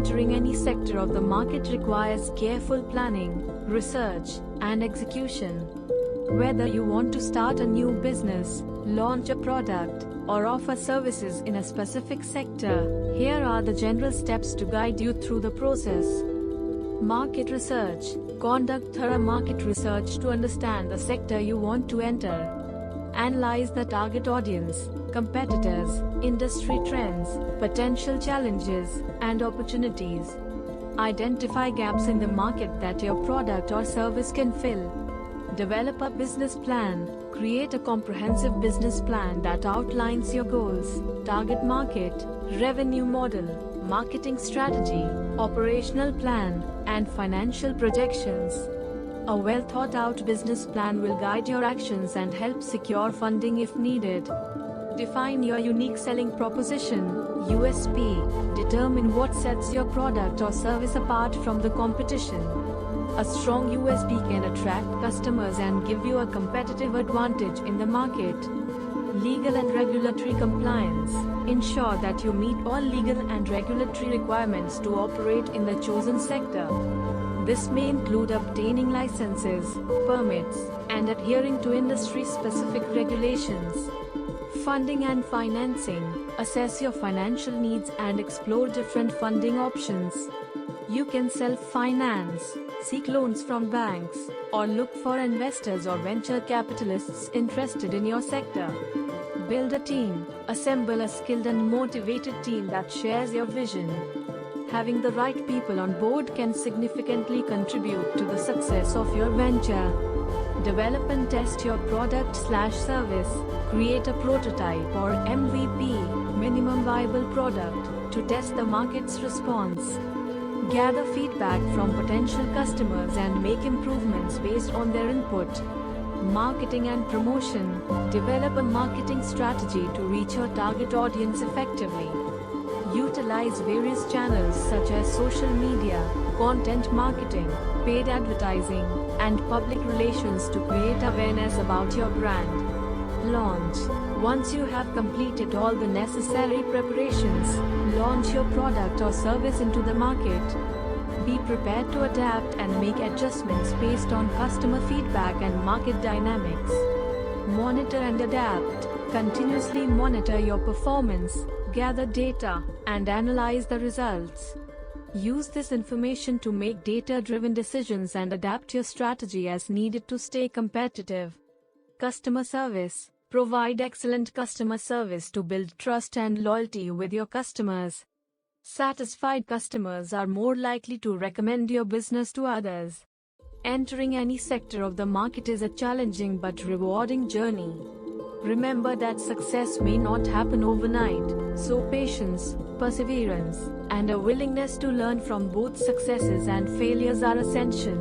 Entering any sector of the market requires careful planning, research, and execution. Whether you want to start a new business, launch a product, or offer services in a specific sector, here are the general steps to guide you through the process. Market research. Conduct thorough market research to understand the sector you want to enter. Analyze the target audience, competitors, industry trends, potential challenges, and opportunities. Identify gaps in the market that your product or service can fill. Develop a business plan. Create a comprehensive business plan that outlines your goals, target market, revenue model, marketing strategy, operational plan, and financial projections. A well-thought-out business plan will guide your actions and help secure funding if needed. Define your unique selling proposition, USP. Determine what sets your product or service apart from the competition. A strong USP can attract customers and give you a competitive advantage in the market. Legal and regulatory compliance. Ensure that you meet all legal and regulatory requirements to operate in the chosen sector. This may include obtaining licenses, permits, and adhering to industry-specific regulations. Funding and financing. Assess your financial needs and explore different funding options. You can self-finance, seek loans from banks, or look for investors or venture capitalists interested in your sector. Build a team. Assemble a skilled and motivated team that shares your vision. Having the right people on board can significantly contribute to the success of your venture. Develop and test your product/service. Create a prototype or MVP, minimum viable product, to test the market's response. Gather feedback from potential customers and make improvements based on their input. Marketing and promotion. Develop a marketing strategy to reach your target audience effectively. Utilize various channels such as social media, content marketing, paid advertising, and public relations to create awareness about your brand. Launch. Once you have completed all the necessary preparations, launch your product or service into the market. Be prepared to adapt and make adjustments based on customer feedback and market dynamics. Monitor and adapt. Continuously monitor your performance, gather data, and analyze the results. Use this information to make data-driven decisions and adapt your strategy as needed to stay competitive. Customer service. Provide excellent customer service to build trust and loyalty with your customers. Satisfied customers are more likely to recommend your business to others. Entering any sector of the market is a challenging but rewarding journey. Remember that success may not happen overnight, so patience, perseverance, and a willingness to learn from both successes and failures are essential.